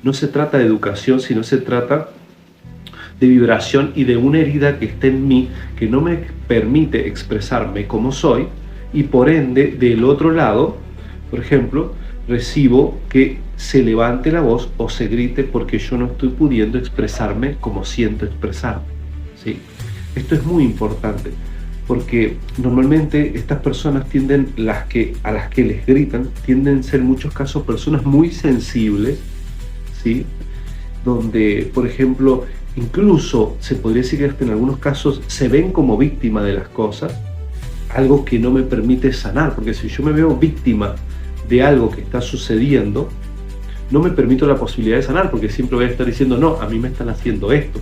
No se trata de educación, sino se trata de vibración y de una herida que está en mí que no me permite expresarme como soy, y por ende del otro lado, por ejemplo, recibo que se levante la voz o se grite porque yo no estoy pudiendo expresarme como siento expresarme, ¿sí? Esto es muy importante porque normalmente estas personas tienden, a las que les gritan, tienden a ser en muchos casos personas muy sensibles, ¿sí? Donde, por ejemplo, incluso se podría decir que hasta en algunos casos se ven como víctima de las cosas, algo que no me permite sanar, porque si yo me veo víctima de algo que está sucediendo, no me permito la posibilidad de sanar, porque siempre voy a estar diciendo, no, a mí me están haciendo esto.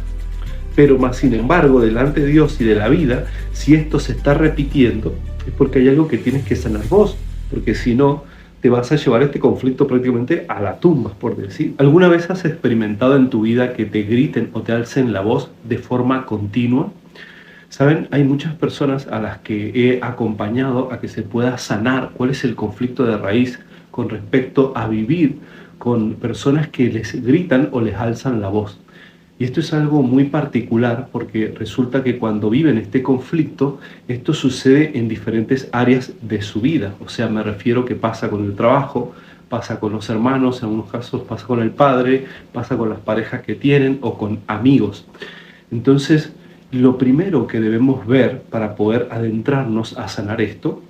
Pero más sin embargo, delante de Dios y de la vida, si esto se está repitiendo, es porque hay algo que tienes que sanar vos, porque si no, te vas a llevar este conflicto prácticamente a la tumba, por decir. ¿Alguna vez has experimentado en tu vida que te griten o te alcen la voz de forma continua? Saben, hay muchas personas a las que he acompañado a que se pueda sanar cuál es el conflicto de raíz con respecto a vivir con personas que les gritan o les alzan la voz. Y esto es algo muy particular porque resulta que cuando viven este conflicto, esto sucede en diferentes áreas de su vida. O sea, me refiero que pasa con el trabajo, pasa con los hermanos, en algunos casos pasa con el padre, pasa con las parejas que tienen o con amigos. Entonces, lo primero que debemos ver para poder adentrarnos a sanar esto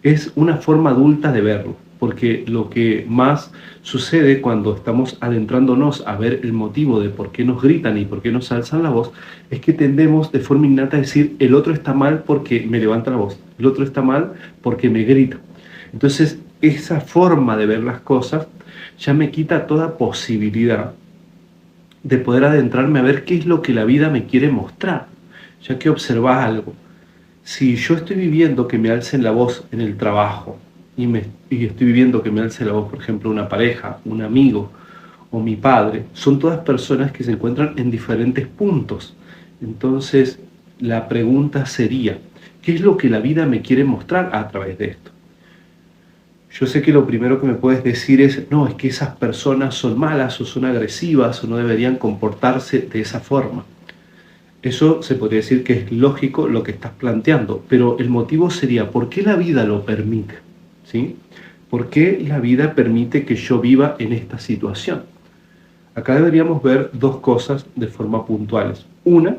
es una forma adulta de verlo, porque lo que más sucede cuando estamos adentrándonos a ver el motivo de por qué nos gritan y por qué nos alzan la voz es que tendemos de forma innata a decir el otro está mal porque me levanta la voz, el otro está mal porque me grita. Entonces, esa forma de ver las cosas ya me quita toda posibilidad de poder adentrarme a ver qué es lo que la vida me quiere mostrar, ya que observa algo. Si yo estoy viviendo que me alcen la voz en el trabajo y estoy viviendo que me alce la voz, por ejemplo, una pareja, un amigo o mi padre, son todas personas que se encuentran en diferentes puntos. Entonces, la pregunta sería, ¿qué es lo que la vida me quiere mostrar a través de esto? Yo sé que lo primero que me puedes decir es, no, es que esas personas son malas o son agresivas o no deberían comportarse de esa forma. Eso se podría decir que es lógico lo que estás planteando, pero el motivo sería, ¿por qué la vida lo permite? ¿Sí? ¿Por qué la vida permite que yo viva en esta situación? Acá deberíamos ver dos cosas de forma puntuales. Una,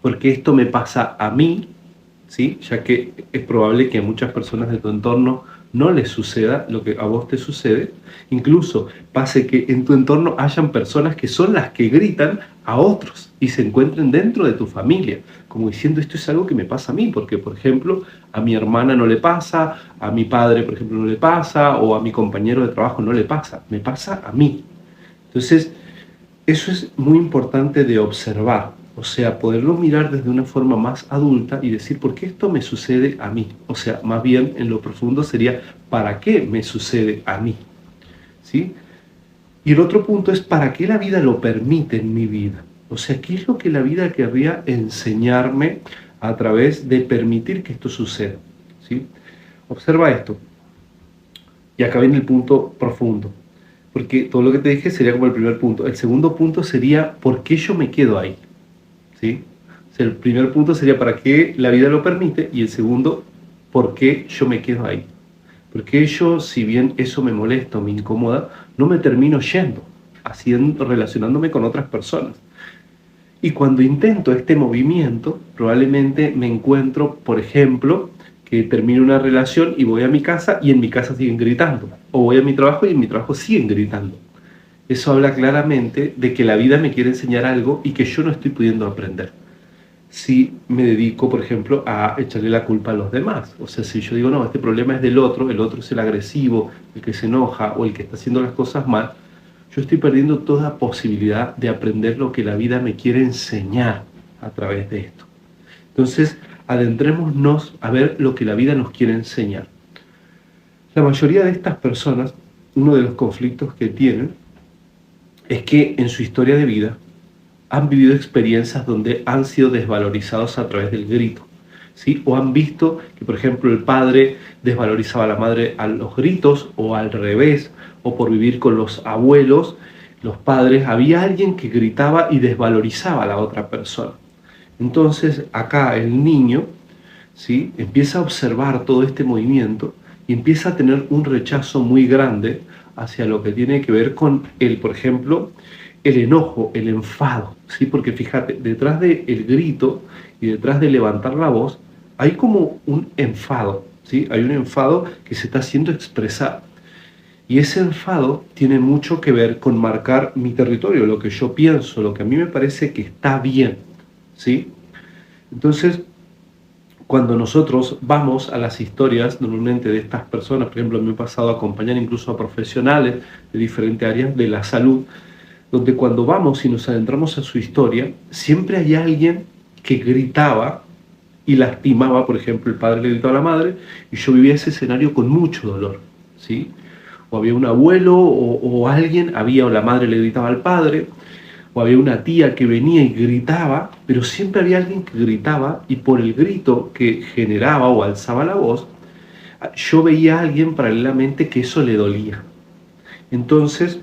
porque esto me pasa a mí, ¿sí? Ya que es probable que a muchas personas de tu entorno no les suceda lo que a vos te sucede. Incluso pase que en tu entorno hayan personas que son las que gritan a otros y se encuentren dentro de tu familia, como diciendo esto es algo que me pasa a mí, porque por ejemplo a mi hermana no le pasa, a mi padre por ejemplo no le pasa, o a mi compañero de trabajo no le pasa, me pasa a mí. Entonces, eso es muy importante de observar, o sea, poderlo mirar desde una forma más adulta y decir, ¿por qué esto me sucede a mí? O sea, más bien en lo profundo sería, ¿para qué me sucede a mí? ¿Sí? Y el otro punto es, ¿para qué la vida lo permite en mi vida? O sea, ¿qué es lo que la vida querría enseñarme a través de permitir que esto suceda? ¿Sí? Observa esto. Y acá viene el punto profundo. Porque todo lo que te dije sería como el primer punto. El segundo punto sería, ¿por qué yo me quedo ahí? ¿Sí? O sea, el primer punto sería, ¿para qué la vida lo permite? Y el segundo, ¿por qué yo me quedo ahí? Porque yo, si bien eso me molesta o me incomoda, no me termino yendo, relacionándome con otras personas. Y cuando intento este movimiento, probablemente me encuentro, por ejemplo, que termino una relación y voy a mi casa y en mi casa siguen gritando. O voy a mi trabajo y en mi trabajo siguen gritando. Eso habla claramente de que la vida me quiere enseñar algo y que yo no estoy pudiendo aprender. Si me dedico, por ejemplo, a echarle la culpa a los demás. O sea, si yo digo, no, este problema es del otro, el otro es el agresivo, el que se enoja o el que está haciendo las cosas mal, yo estoy perdiendo toda posibilidad de aprender lo que la vida me quiere enseñar a través de esto. Entonces, adentrémonos a ver lo que la vida nos quiere enseñar. La mayoría de estas personas, uno de los conflictos que tienen es que en su historia de vida han vivido experiencias donde han sido desvalorizados a través del grito, ¿sí? O han visto que, por ejemplo, el padre desvalorizaba a la madre a los gritos o al revés, o por vivir con los abuelos, los padres, había alguien que gritaba y desvalorizaba a la otra persona. Entonces acá el niño, ¿sí?, empieza a observar todo este movimiento y empieza a tener un rechazo muy grande hacia lo que tiene que ver con el, por ejemplo, el enojo, el enfado, ¿sí? Porque fíjate, detrás del grito y detrás de levantar la voz hay como un enfado, ¿sí? Hay un enfado que se está haciendo expresar. Y ese enfado tiene mucho que ver con marcar mi territorio, lo que yo pienso, lo que a mí me parece que está bien, ¿sí? Entonces, cuando nosotros vamos a las historias normalmente de estas personas, por ejemplo, me ha pasado a acompañar incluso a profesionales de diferentes áreas de la salud, donde cuando vamos y nos adentramos a su historia, siempre hay alguien que gritaba y lastimaba. Por ejemplo, el padre le gritaba a la madre y yo vivía ese escenario con mucho dolor, ¿sí? O había un abuelo o alguien, o la madre le gritaba al padre, o había una tía que venía y gritaba, pero siempre había alguien que gritaba y por el grito que generaba o alzaba la voz, yo veía a alguien paralelamente que eso le dolía. Entonces,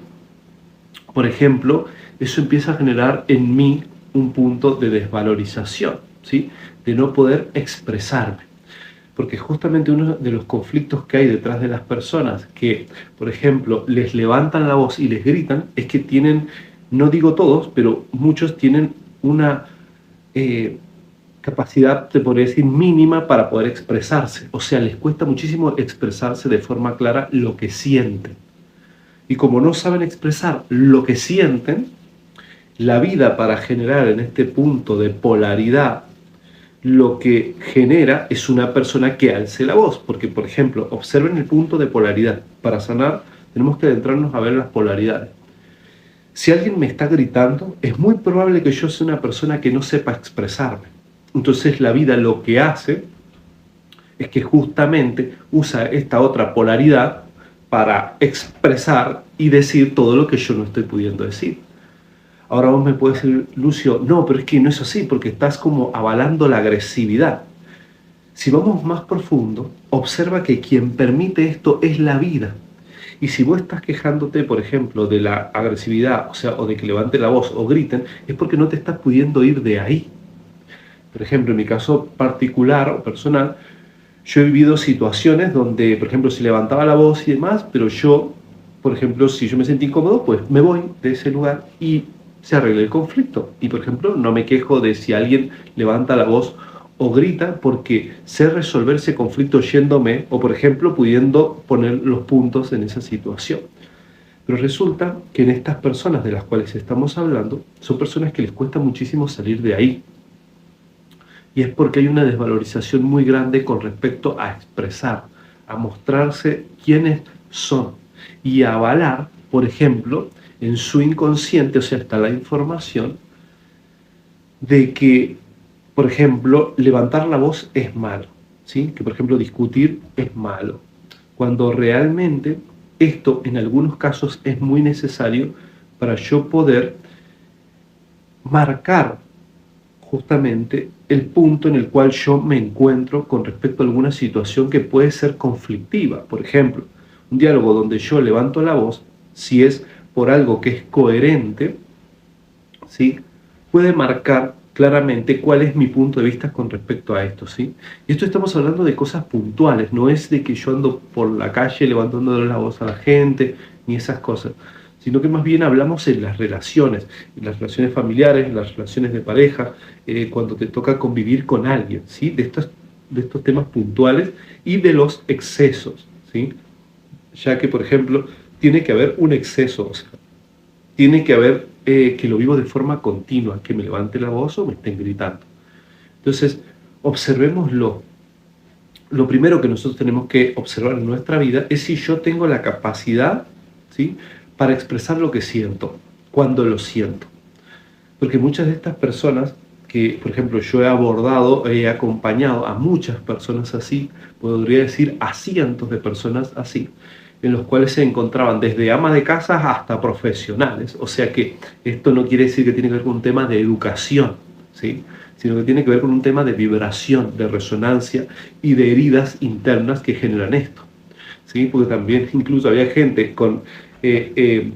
por ejemplo, eso empieza a generar en mí un punto de desvalorización, ¿sí?, de no poder expresarme. Porque justamente uno de los conflictos que hay detrás de las personas que, por ejemplo, les levantan la voz y les gritan, es que tienen, no digo todos, pero muchos tienen una capacidad, te podría decir, mínima para poder expresarse. O sea, les cuesta muchísimo expresarse de forma clara lo que sienten. Y como no saben expresar lo que sienten, la vida, para generar en este punto de polaridad, lo que genera es una persona que alce la voz. Porque, por ejemplo, observen el punto de polaridad. Para sanar tenemos que adentrarnos a ver las polaridades. Si alguien me está gritando, es muy probable que yo sea una persona que no sepa expresarme. Entonces la vida lo que hace es que justamente usa esta otra polaridad para expresar y decir todo lo que yo no estoy pudiendo decir. Ahora vos me puedes decir, Lucio, no, pero es que no es así, porque estás como avalando la agresividad. Si vamos más profundo, observa que quien permite esto es la vida. Y si vos estás quejándote, por ejemplo, de la agresividad, o de que levante la voz o griten, es porque no te estás pudiendo ir de ahí. Por ejemplo, en mi caso particular o personal, yo he vivido situaciones donde, por ejemplo, se levantaba la voz y demás, pero yo, por ejemplo, si yo me sentí incómodo, pues me voy de ese lugar y se arregla el conflicto. Y, por ejemplo, no me quejo de si alguien levanta la voz o grita, porque sé resolver ese conflicto yéndome o, por ejemplo, pudiendo poner los puntos en esa situación. Pero resulta que en estas personas de las cuales estamos hablando, son personas que les cuesta muchísimo salir de ahí. Y es porque hay una desvalorización muy grande con respecto a expresar, a mostrarse quiénes son y a avalar, por ejemplo, en su inconsciente, o sea, está la información de que, por ejemplo, levantar la voz es malo, ¿sí? Que, por ejemplo, discutir es malo, cuando realmente esto en algunos casos es muy necesario para yo poder marcar justamente el punto en el cual yo me encuentro con respecto a alguna situación que puede ser conflictiva. Por ejemplo, un diálogo donde yo levanto la voz, si es por algo que es coherente, ¿sí?, puede marcar claramente cuál es mi punto de vista con respecto a esto, ¿sí? Y esto estamos hablando de cosas puntuales, no es de que yo ando por la calle levantando la voz a la gente, ni esas cosas, sino que más bien hablamos en las relaciones familiares, en las relaciones de pareja, cuando te toca convivir con alguien, ¿sí? De estos temas puntuales y de los excesos, ¿sí? Ya que, por ejemplo, tiene que haber un exceso, o sea, tiene que haber que lo vivo de forma continua, que me levante la voz o me estén gritando. Entonces, observémoslo. Lo primero que nosotros tenemos que observar en nuestra vida es si yo tengo la capacidad, ¿sí?, para expresar lo que siento, cuando lo siento. Porque muchas de estas personas que, por ejemplo, yo he abordado, he acompañado a muchas personas así, podría decir a cientos de personas así, en los cuales se encontraban desde amas de casa hasta profesionales. O sea que esto no quiere decir que tiene que ver con un tema de educación, ¿sí?, sino que tiene que ver con un tema de vibración, de resonancia y de heridas internas que generan esto, ¿sí? Porque también incluso había gente con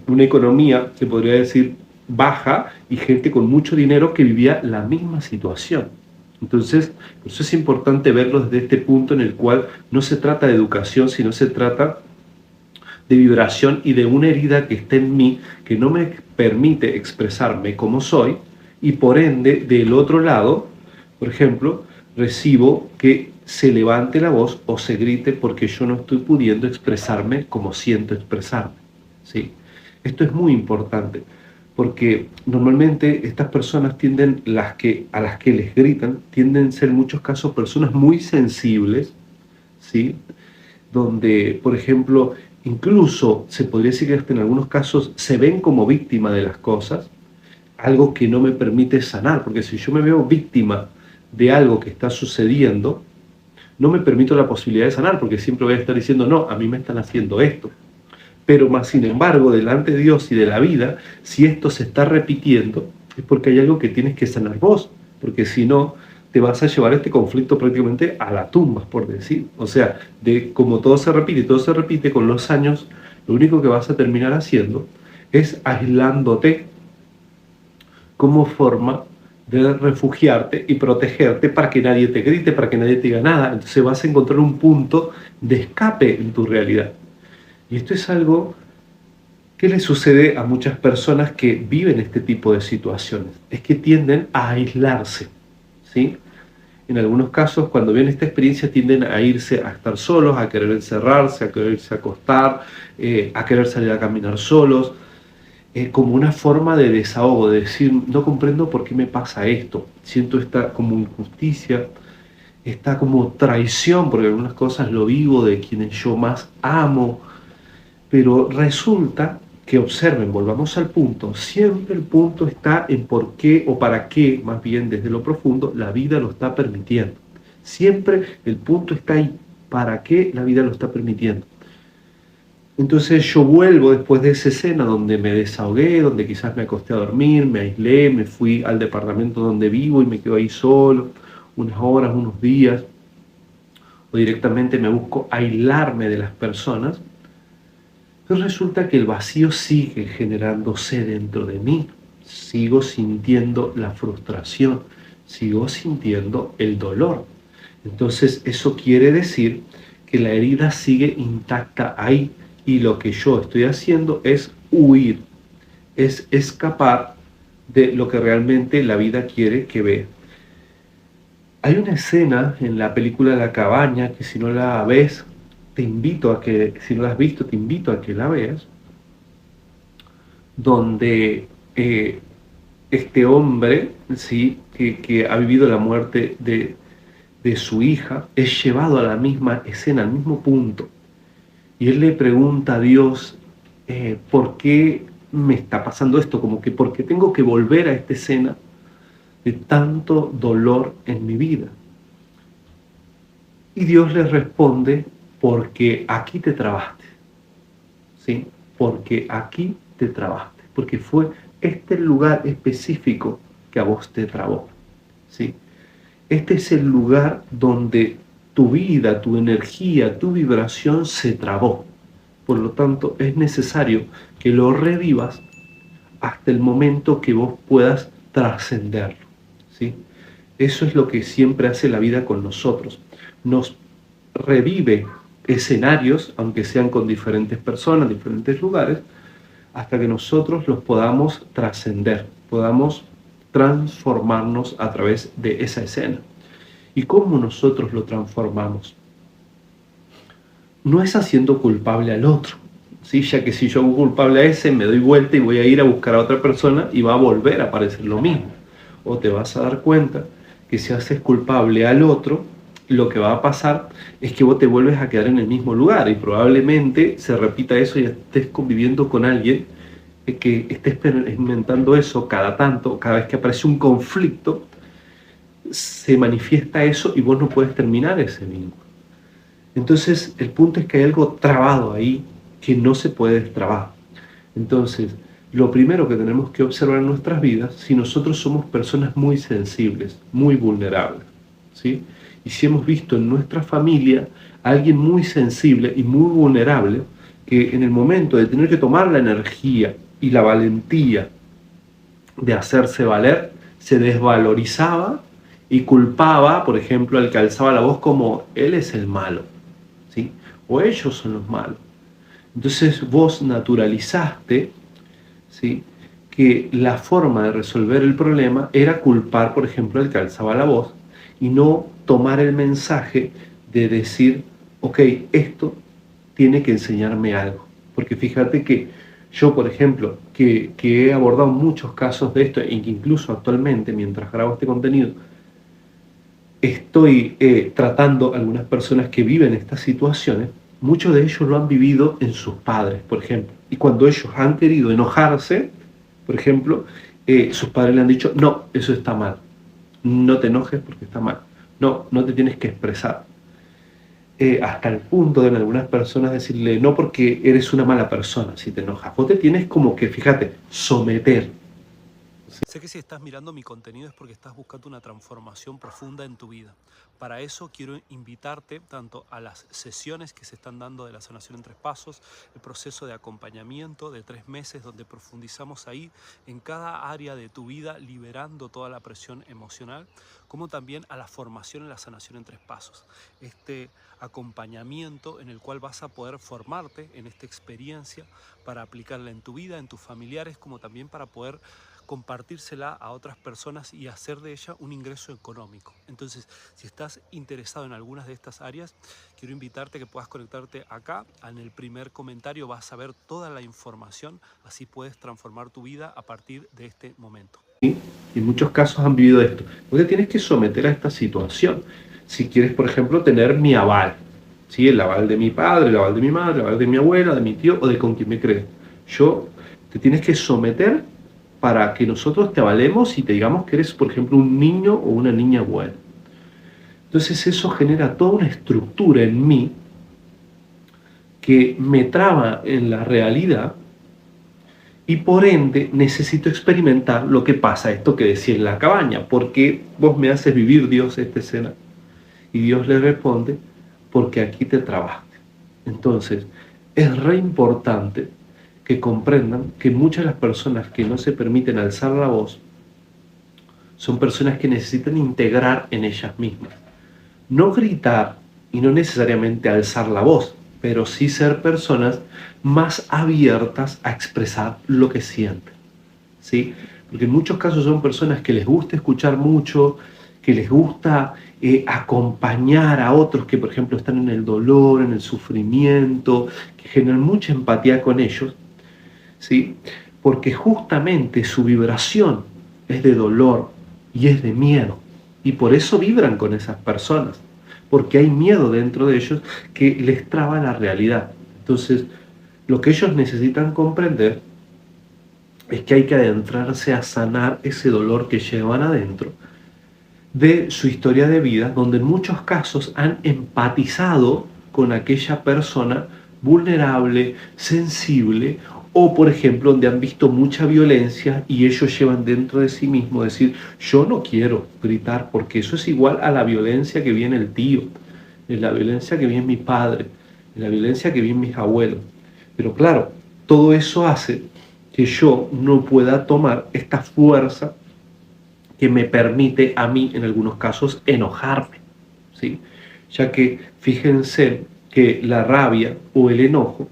una economía, se podría decir, baja y gente con mucho dinero que vivía la misma situación. Entonces, por eso es importante verlo desde este punto en el cual no se trata de educación, sino se trata de vibración y de una herida que está en mí que no me permite expresarme como soy, y por ende del otro lado, por ejemplo, recibo que se levante la voz o se grite porque yo no estoy pudiendo expresarme como siento expresarme, ¿sí? Esto es muy importante porque normalmente estas personas tienden, a las que les gritan, tienden a ser en muchos casos personas muy sensibles, ¿sí? Donde, por ejemplo, incluso se podría decir que hasta en algunos casos se ven como víctima de las cosas, algo que no me permite sanar, porque si yo me veo víctima de algo que está sucediendo, no me permito la posibilidad de sanar, porque siempre voy a estar diciendo, no, a mí me están haciendo esto. Pero más sin embargo, delante de Dios y de la vida, si esto se está repitiendo, es porque hay algo que tienes que sanar vos, porque si no, te vas a llevar este conflicto prácticamente a la tumba, por decir. O sea, de como todo se repite con los años, lo único que vas a terminar haciendo es aislándote como forma de refugiarte y protegerte para que nadie te grite, para que nadie te diga nada. Entonces vas a encontrar un punto de escape en tu realidad. Y esto es algo que le sucede a muchas personas que viven este tipo de situaciones. Es que tienden a aislarse, ¿sí? En algunos casos, cuando vienen esta experiencia, tienden a irse a estar solos, a querer encerrarse, a quererse acostar, a querer salir a caminar solos, como una forma de desahogo, de decir, no comprendo por qué me pasa esto, siento esta como injusticia, esta como traición, porque algunas cosas lo vivo de quienes yo más amo, pero resulta que observen, volvamos al punto, siempre el punto está en por qué o para qué, más bien desde lo profundo, la vida lo está permitiendo. Siempre el punto está ahí, para qué la vida lo está permitiendo. Entonces yo vuelvo después de esa escena donde me desahogué, donde quizás me acosté a dormir, me aislé, me fui al departamento donde vivo y me quedo ahí solo, unas horas, unos días, o directamente me busco aislarme de las personas. Pero resulta que el vacío sigue generándose dentro de mí. Sigo sintiendo la frustración, sigo sintiendo el dolor. Entonces eso quiere decir que la herida sigue intacta ahí y lo que yo estoy haciendo es huir, es escapar de lo que realmente la vida quiere que vea. Hay una escena en la película La Cabaña que si no la ves, te invito a que, si no la has visto, te invito a que la veas, donde este hombre, ¿sí? que ha vivido la muerte de su hija, es llevado a la misma escena, al mismo punto, y él le pregunta a Dios, ¿por qué me está pasando esto? Como que, ¿por qué tengo que volver a esta escena de tanto dolor en mi vida? Y Dios le responde, porque aquí te trabaste, ¿sí? Porque aquí te trabaste, porque fue este el lugar específico que a vos te trabó, ¿sí? Este es el lugar donde tu vida, tu energía, tu vibración se trabó. Por lo tanto, es necesario que lo revivas hasta el momento que vos puedas trascenderlo, ¿sí? Eso es lo que siempre hace la vida con nosotros. Nos revive escenarios, aunque sean con diferentes personas, diferentes lugares, hasta que nosotros los podamos trascender, podamos transformarnos a través de esa escena. ¿Y cómo nosotros lo transformamos? No es haciendo culpable al otro, ¿sí? Ya que si yo hago culpable a ese, me doy vuelta y voy a ir a buscar a otra persona y va a volver a aparecer lo mismo. O te vas a dar cuenta que si haces culpable al otro, lo que va a pasar es que vos te vuelves a quedar en el mismo lugar y probablemente se repita eso y estés conviviendo con alguien que esté experimentando eso cada tanto, cada vez que aparece un conflicto, se manifiesta eso y vos no puedes terminar ese vínculo. Entonces, el punto es que hay algo trabado ahí que no se puede destrabar. Entonces, lo primero que tenemos que observar en nuestras vidas, si nosotros somos personas muy sensibles, muy vulnerables, ¿sí? Y si hemos visto en nuestra familia a alguien muy sensible y muy vulnerable, que en el momento de tener que tomar la energía y la valentía de hacerse valer, se desvalorizaba y culpaba, por ejemplo, al que alzaba la voz como él es el malo, ¿sí? O ellos son los malos. Entonces vos naturalizaste, ¿sí?, que la forma de resolver el problema era culpar, por ejemplo, al que alzaba la voz y no tomar el mensaje de decir, ok, esto tiene que enseñarme algo. Porque fíjate que yo, por ejemplo, que he abordado muchos casos de esto, e que incluso actualmente, mientras grabo este contenido, estoy tratando a algunas personas que viven estas situaciones, muchos de ellos lo han vivido en sus padres, por ejemplo. Y cuando ellos han querido enojarse, por ejemplo, sus padres le han dicho, no, eso está mal, no te enojes porque está mal, no, no te tienes que expresar. Hasta el punto de en algunas personas decirle, no porque eres una mala persona si te enojas, vos te tienes como que, fíjate, someter. Sé que si estás mirando mi contenido es porque estás buscando una transformación profunda en tu vida. Para eso quiero invitarte tanto a las sesiones que se están dando de la sanación en 3 pasos, el proceso de acompañamiento de 3 meses donde profundizamos ahí en cada área de tu vida liberando toda la presión emocional, como también a la formación en la sanación en 3 pasos. Este acompañamiento en el cual vas a poder formarte en esta experiencia para aplicarla en tu vida, en tus familiares, como también para poder compartírsela a otras personas y hacer de ella un ingreso económico. Entonces, si estás interesado en algunas de estas áreas, quiero invitarte a que puedas conectarte acá. En el primer comentario vas a ver toda la información, así puedes transformar tu vida a partir de este momento. ¿Sí? Y en muchos casos han vivido esto. Vos te tienes que someter a esta situación. Si quieres, por ejemplo, tener mi aval, ¿sí?, el aval de mi padre, el aval de mi madre, el aval de mi abuela, de mi tío o de con quien me crees. Te tienes que someter para que nosotros te avalemos y te digamos que eres, por ejemplo, un niño o una niña buena. Entonces eso genera toda una estructura en mí que me traba en la realidad y por ende necesito experimentar lo que pasa, esto que decía en la cabaña. ¿Por qué vos me haces vivir, Dios, esta escena? Y Dios le responde, porque aquí te trabaste. Entonces es re importante que comprendan que muchas de las personas que no se permiten alzar la voz son personas que necesitan integrar en ellas mismas. No gritar y no necesariamente alzar la voz, pero sí ser personas más abiertas a expresar lo que sienten, ¿sí? Porque en muchos casos son personas que les gusta escuchar mucho, que les gusta acompañar a otros que, por ejemplo, están en el dolor, en el sufrimiento, que generan mucha empatía con ellos, ¿sí? Porque justamente su vibración es de dolor y es de miedo. Y por eso vibran con esas personas. Porque hay miedo dentro de ellos que les traba la realidad. Entonces, lo que ellos necesitan comprender es que hay que adentrarse a sanar ese dolor que llevan adentro de su historia de vida, donde en muchos casos han empatizado con aquella persona vulnerable, sensible, o por ejemplo donde han visto mucha violencia y ellos llevan dentro de sí mismos decir, yo no quiero gritar porque eso es igual a la violencia que vi en el tío, en la violencia que vi en mi padre, en la violencia que vi en mis abuelos. Pero claro, todo eso hace que yo no pueda tomar esta fuerza que me permite a mí, en algunos casos, enojarme, ¿sí? Ya que fíjense que la rabia o el enojo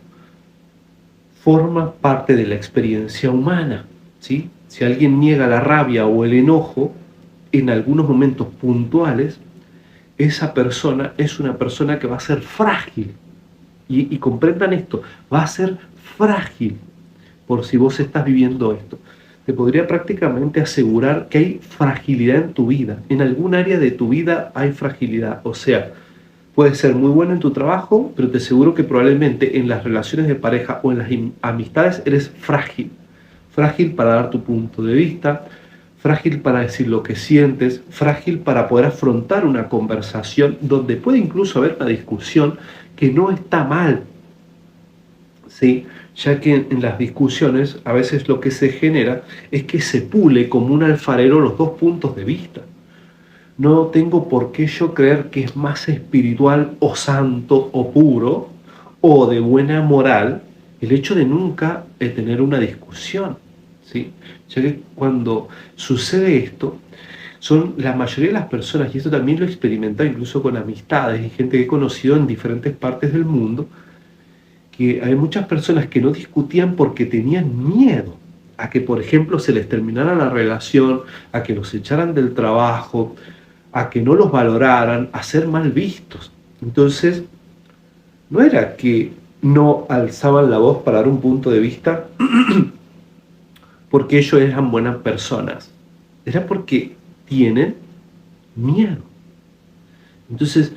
forma parte de la experiencia humana, ¿sí? Si alguien niega la rabia o el enojo, en algunos momentos puntuales, esa persona es una persona que va a ser frágil. Y comprendan esto, va a ser frágil por si vos estás viviendo esto. Te podría prácticamente asegurar que hay fragilidad en tu vida. En algún área de tu vida hay fragilidad. O sea, puedes ser muy bueno en tu trabajo, pero te aseguro que probablemente en las relaciones de pareja o en las amistades eres frágil. Frágil para dar tu punto de vista, frágil para decir lo que sientes, frágil para poder afrontar una conversación donde puede incluso haber una discusión que no está mal, ¿sí? Ya que en las discusiones a veces lo que se genera es que se pule como un alfarero los dos puntos de vista. No tengo por qué yo creer que es más espiritual o santo o puro o de buena moral el hecho de nunca tener una discusión, ¿sí? Ya que cuando sucede esto, son la mayoría de las personas, y esto también lo he experimentado incluso con amistades y gente que he conocido en diferentes partes del mundo, que hay muchas personas que no discutían porque tenían miedo a que, por ejemplo, se les terminara la relación, a que los echaran del trabajo, a que no los valoraran, a ser mal vistos. Entonces, no era que no alzaban la voz para dar un punto de vista porque ellos eran buenas personas, era porque tienen miedo. Entonces,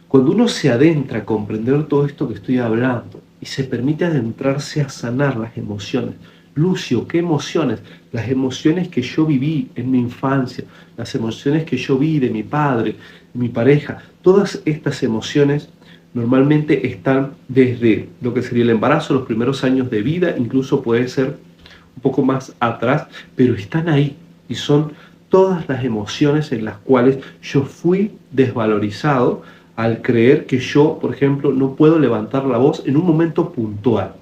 cuando uno se adentra a comprender todo esto que estoy hablando y se permite adentrarse a sanar las emociones, Lucio, ¿qué emociones? Las emociones que yo viví en mi infancia, las emociones que yo vi de mi padre, de mi pareja, todas estas emociones normalmente están desde lo que sería el embarazo, los primeros años de vida, incluso puede ser un poco más atrás, pero están ahí y son todas las emociones en las cuales yo fui desvalorizado al creer que yo, por ejemplo, no puedo levantar la voz en un momento puntual.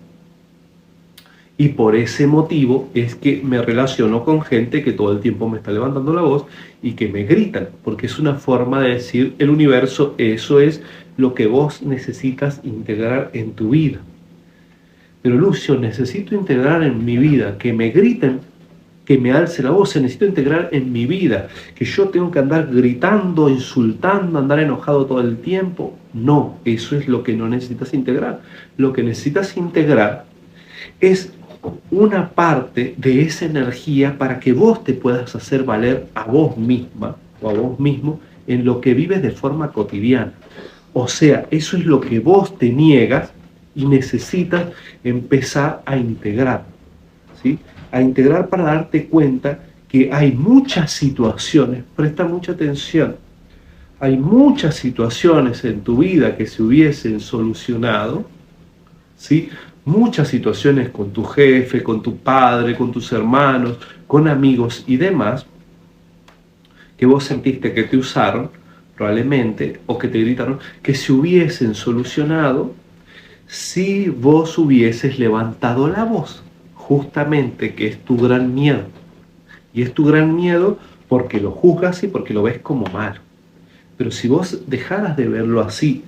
Y por ese motivo es que me relaciono con gente que todo el tiempo me está levantando la voz y que me gritan, porque es una forma de decir el universo, eso es lo que vos necesitas integrar en tu vida. Pero Lucio, necesito integrar en mi vida que me griten, que me alce la voz, necesito integrar en mi vida que yo tengo que andar gritando, insultando, andar enojado todo el tiempo. No, eso es lo que no necesitas integrar. Lo que necesitas integrar es una parte de esa energía para que vos te puedas hacer valer a vos misma o a vos mismo en lo que vives de forma cotidiana. O sea, eso es lo que vos te niegas y necesitas empezar a integrar, ¿sí? A integrar para darte cuenta que hay muchas situaciones, presta mucha atención, hay muchas situaciones en tu vida que se hubiesen solucionado, ¿sí? Muchas situaciones con tu jefe, con tu padre, con tus hermanos, con amigos y demás, que vos sentiste que te usaron, probablemente, o que te gritaron, que se hubiesen solucionado si vos hubieses levantado la voz, justamente, que es tu gran miedo. Y es tu gran miedo porque lo juzgas y porque lo ves como malo. Pero si vos dejaras de verlo así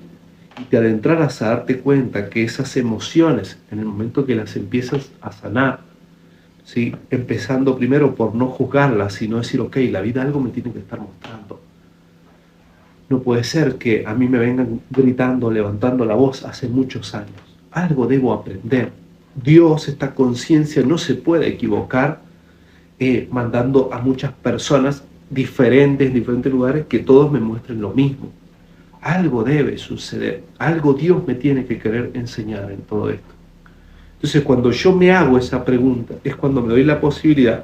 y te adentraras a darte cuenta que esas emociones, en el momento que las empiezas a sanar, ¿sí? Empezando primero por no juzgarlas, sino decir, ok, la vida algo me tiene que estar mostrando. No puede ser que a mí me vengan gritando, levantando la voz hace muchos años. Algo debo aprender. Dios, esta conciencia no se puede equivocar mandando a muchas personas diferentes, en diferentes lugares, que todos me muestren lo mismo. Algo debe suceder, algo Dios me tiene que querer enseñar en todo esto. Entonces, cuando yo me hago esa pregunta, es cuando me doy la posibilidad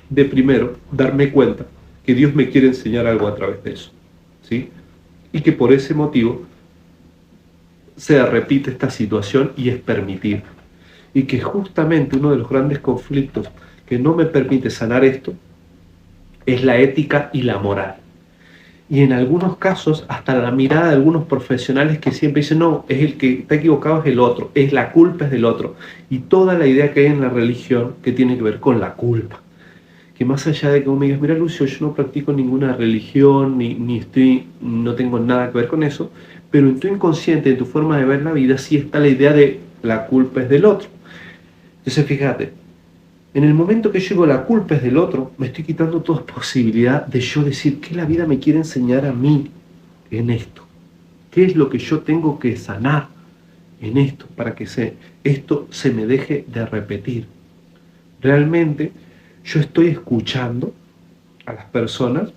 de primero darme cuenta que Dios me quiere enseñar algo a través de eso, ¿sí? Y que por ese motivo se repite esta situación y es permitir. Y que justamente uno de los grandes conflictos que no me permite sanar esto es la ética y la moral. Y en algunos casos, hasta la mirada de algunos profesionales que siempre dicen, no, es el que está equivocado, es el otro, es la culpa es del otro. Y toda la idea que hay en la religión que tiene que ver con la culpa. Que más allá de que vos me digas, mira Lucio, yo no practico ninguna religión, no tengo nada que ver con eso, pero en tu inconsciente, en tu forma de ver la vida, sí está la idea de la culpa es del otro. Entonces fíjate, en el momento que llego la culpa es del otro, me estoy quitando toda posibilidad de yo decir qué la vida me quiere enseñar a mí en esto. ¿Qué es lo que yo tengo que sanar en esto para que esto se me deje de repetir? Realmente yo estoy escuchando a las personas,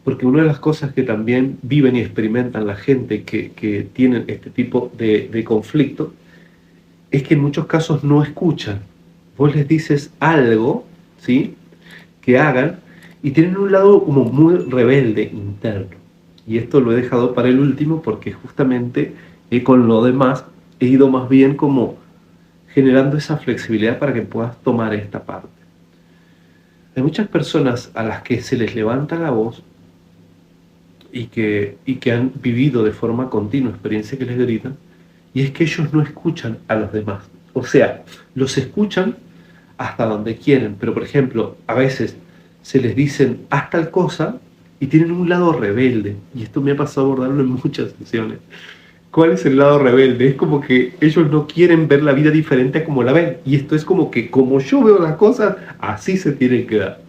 porque una de las cosas que también viven y experimentan la gente que tienen este tipo de conflicto es que en muchos casos no escuchan. Vos les dices algo, ¿sí?, que hagan, y tienen un lado como muy rebelde interno. Y esto lo he dejado para el último porque justamente con lo demás he ido más bien como generando esa flexibilidad para que puedas tomar esta parte. Hay muchas personas a las que se les levanta la voz y que han vivido de forma continua experiencias que les gritan, y es que ellos no escuchan a los demás. O sea, los escuchan hasta donde quieren, pero por ejemplo, a veces se les dicen haz tal cosa y tienen un lado rebelde, y esto me ha pasado a abordarlo en muchas sesiones. ¿Cuál es el lado rebelde? Es como que ellos no quieren ver la vida diferente a como la ven, y esto es como que como yo veo las cosas, así se tienen que dar.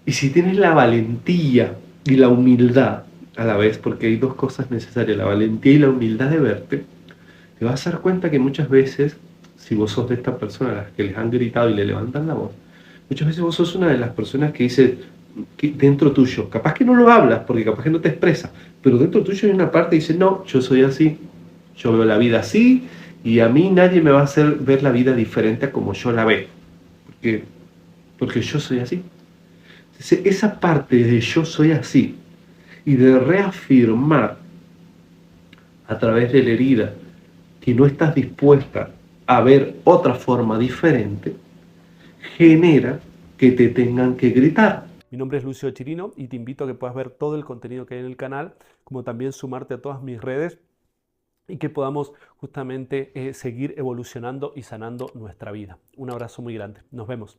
Y si tienes la valentía y la humildad a la vez, porque hay dos cosas necesarias, la valentía y la humildad de verte, te vas a dar cuenta que muchas veces, si vos sos de estas personas a las que les han gritado y le levantan la voz, muchas veces vos sos una de las personas que dice que dentro tuyo, capaz que no lo hablas, porque capaz que no te expresas, pero dentro tuyo hay una parte que dice, no, yo soy así, yo veo la vida así, y a mí nadie me va a hacer ver la vida diferente a como yo la veo, porque yo soy así. Esa parte de yo soy así y de reafirmar a través de la herida que no estás dispuesta a ver otra forma diferente, genera que te tengan que gritar. Mi nombre es Lucio Chirino y te invito a que puedas ver todo el contenido que hay en el canal, como también sumarte a todas mis redes y que podamos justamente seguir evolucionando y sanando nuestra vida. Un abrazo muy grande. Nos vemos.